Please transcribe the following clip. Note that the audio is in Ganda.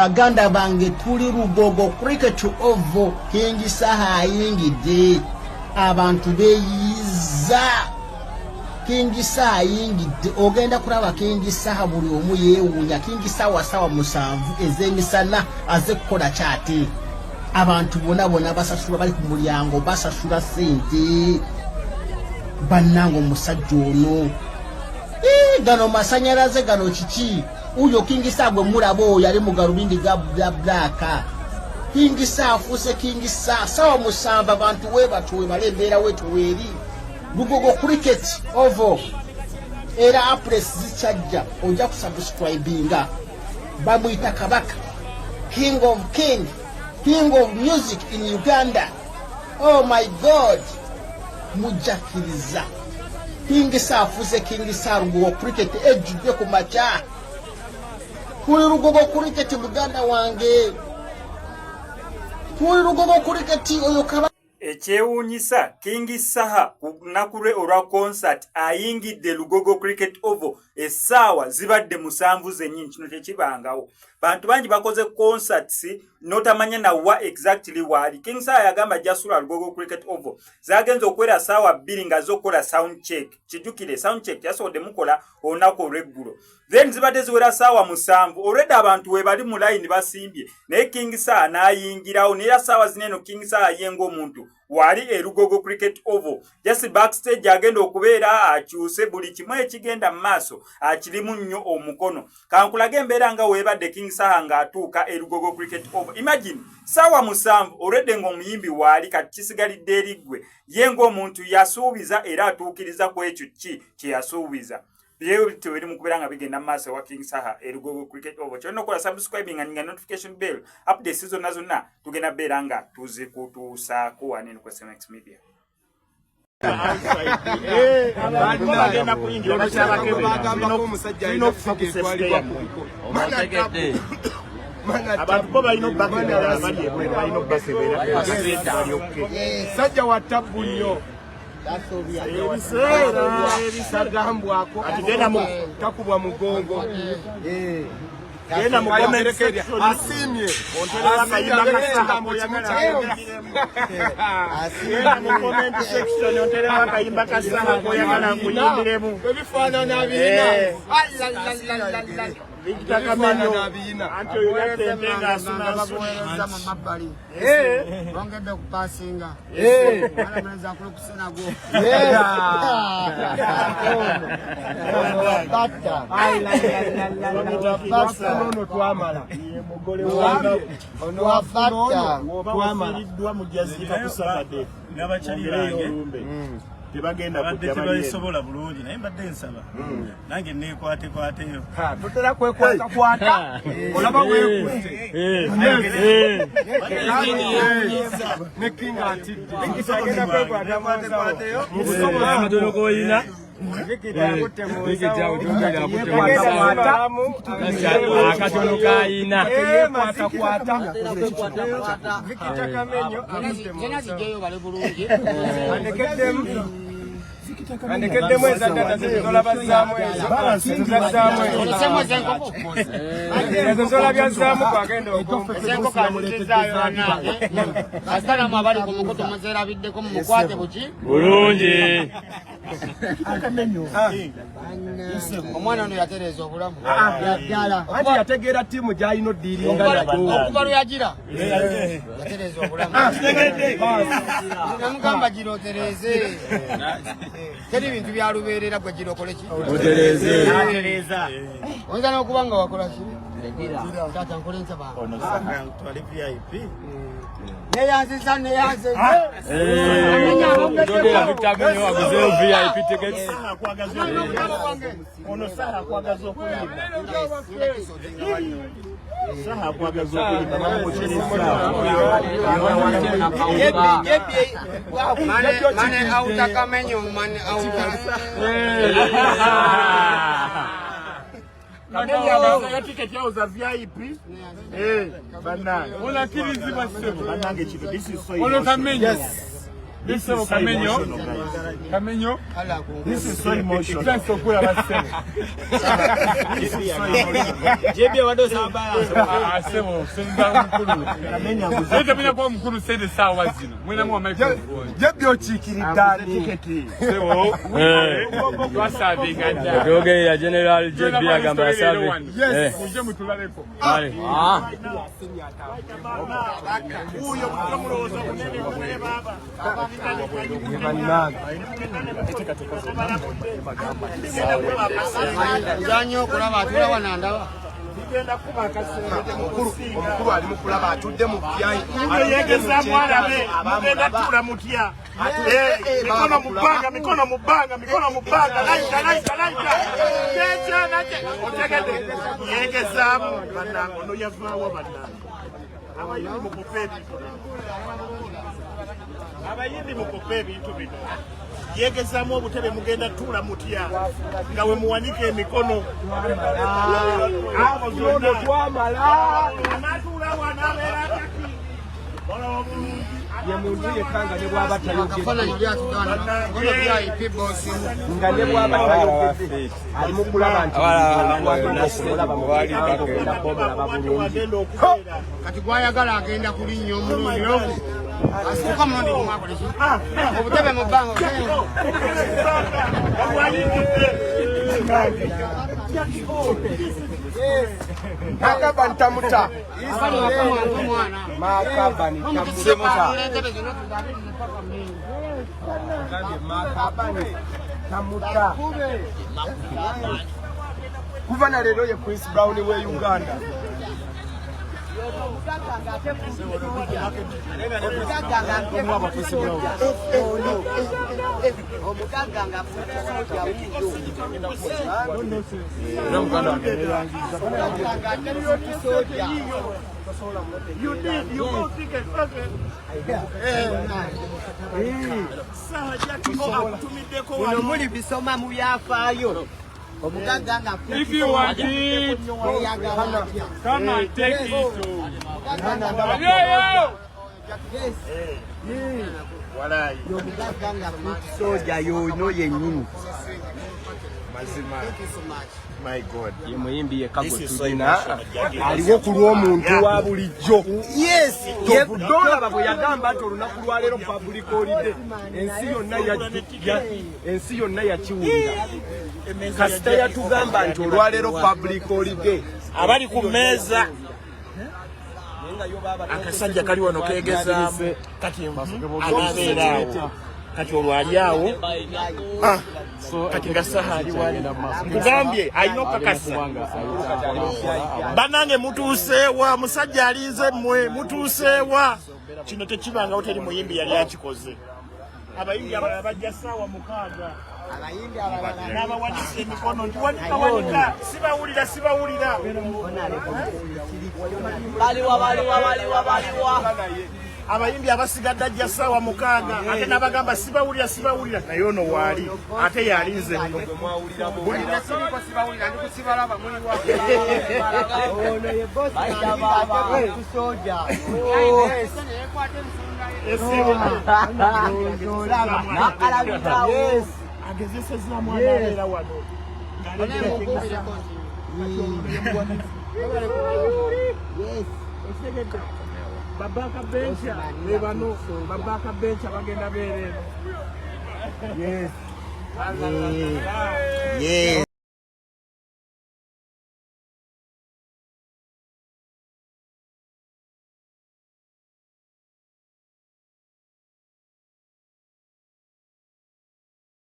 baganda bange tuli Lugogo Cricket Oval. King Saha ayingidde abantu beyiza. King Saha ayingidde ogenda kulaba King Saha buli omu yeewuunya. King Saha sawa musanvu ez'emisana azekkola kyate. Abantu bonna basasula bali ku mulyango basasula sente. Bannango musajja ono gano masanyalaze gano kiki uyo King Saha gwe mulaba oyo ali mu galubindi ga black. King Saha afuse King Saha sawa musanvu abantu webatuwe balembera wetu weri Lugogo Cricket Oval era appress zichajja oja kusubscribinga bamuyita kabaka King of music in Uganda. Oh my God, mujakiriza King Saha afuse King Saha Lugogo Cricket ejjudde ku macha kuli Lugogo Cricket Uganda wange kuli Lugogo Cricket oyo kabaka. Ekyewuunyisa King Saha ku lwe olwa concert ayingidde Lugogo Cricket Oval essaawa zibadde musanvu zennyini. Kino tekibangawo. Bantu bangi bakoze concerts notamanya na wa exactly wali. King Saha yagamba jasula Lugogo Cricket Oval zagenze okwera ssaawa 2 nga zokola sound check. Kijukire sound check yasobodde mukola olunaku olw'eggulo. Then zibadde ziwera ssaawa musanvu. Already abantu we bali mu line basimbye. Naye King Saha n'ayingirawo neera ssaawa zineno King Saha yenga omuntu wali Lugogo Cricket Oval. Just backstage agenda okubeera akyuse buli kimu ekigenda mu maaso akirimu nnyo omukono. Kankulage embeera nga weebadde King Saha ng'atuuka Lugogo Cricket Oval. Imagine ssaawa musanvu already ng'omuyimbi wali kati kisigalidde eriggwe yenga omuntu yasuubiza era atuukiriza ku ekyo kye yasuubiza. Byewe teweri mukubera nga bigenda maaso wa King Saha Lugogo Cricket Oval. Kyonna okola subscribing and notification bell update season nazonna tugenda beera nga tuzikutuusaako wanene ku SMX Media. Abantu balina bakebera bali balina bakebera sajja wa tabu nnyo ebisagambwako atigenda mu takubwa mugongo genda mu comment section asimye ontera akayimba kasaha moyagala asimye mu comment section ontera akayimba kasaha moyagala kuyimbiremu ebifaanana bina Vikitakamanyo anti oyo yatendenga asuna babuweereza mu mabbali bongedde okupasinga alamaneza akulu kusenago ono twamala ono wafatta twamaliddwa mujazika kusabadde n'abachali bange tebagenda kujja bayisobola bulungi naye mbadde nsaba nange neekwatekwateyo tutera kwekwata olaba weekutte ne King atidde kisagenda kwekwata amatono goyina akatono kayina andekeddemu ezadata zezola bazzaamu ezo zola byazzaamu kwagenda okomuleetezaayo anange asalamu abali ku mukutu muzerabiddeko mu mukwate buki bulungi omwana ono yatereeza obulamu anti yategeera ttiimu gy'alina oddiiringa okuva lwe yagira yatereeza obulamu namugamba gira otereeze teri bintu bya lubeerera gwe gira okole ki otereeza oyinza n'okuba nga wakola ki taata nkole nsaba ono sanga twali VIP neyanziza ono saha kwagaza okuyimba saha kwagaza okuyimba mane autakamenyo mane ya ticket yao za VIP bana ona kiriziba sebo banange chito this is so ono tamenyo This is so emotional. Kamenyo. This is so emotional. Thanks for putting us there. This is so emotional. JB wado sabala. Sebo, singa mkulu. Kamenya kwa mkulu sede sawa zino. Mwena mwa microphone. JB ochikiridani tiketi. Sebo. Twasabe nganja. Doge ya General JB agamba sabe. Yes. Muje mutulaleko. Vale. Huyo mtamuloza munene munene baba. Janyo kulaba atula wananda. Bigenda kuba kasenge Omukulu ali mukulaba atudde mu byayi. yegeza mwana be mugenda tula mutya. Mikono mubanga. Laita. Kecha nache. Otegede. Yegezaamu banango no yavaawo banango. Abayindi mukope ebintu bino yegezaamu obutebe mugenda tula mutya nga we muwanike emikono Yemuntu yekanga ne bwaba Kafana ndyatugana. Ngono byayi people simu. nga ne bwaba tayogedde ali mukulaba nti Kati gwayagala agenda kulinnya omulundi ogu. Asituka mulondi kumwakoleki. Obutebe mu bbanga. Makaba ntamuta. Makaba ntamuta. Tamuta. Kuva na lero ye Chris Brown we Uganda. If you want it, come and take it. Soja yo no yenyini. My God. Yemuyimbi yekago tulina aliwo kulwa omuntu wa bulijjo. Yes. Dola babo yagamba nti olunaku lwa leero public holiday ensi yonna yakiwulira. Kasita yatugamba nti olwaleero public holiday Abali ku mmeeza akasajja kali wano keegezaamu kati anabeeraawo kati olwali awo kati nga sahaali wali nkugambye alina okakasa banange mutuuseewa musajja alinze mmwe mutuuseewa kino tekibangawo teri muyimbi yali akikoze abayimbi abalala bajja ssaawa 6 n'abawanise emikono nti wanika sibawulira abayimbi abasigadde ajja ssaawa 6 ate n'abagamba sibawulira naye ono waali ate yalinze nno agezeseza mwana abeera wano babaka bencha bebano babaka bencha bagenda beereno. Yes.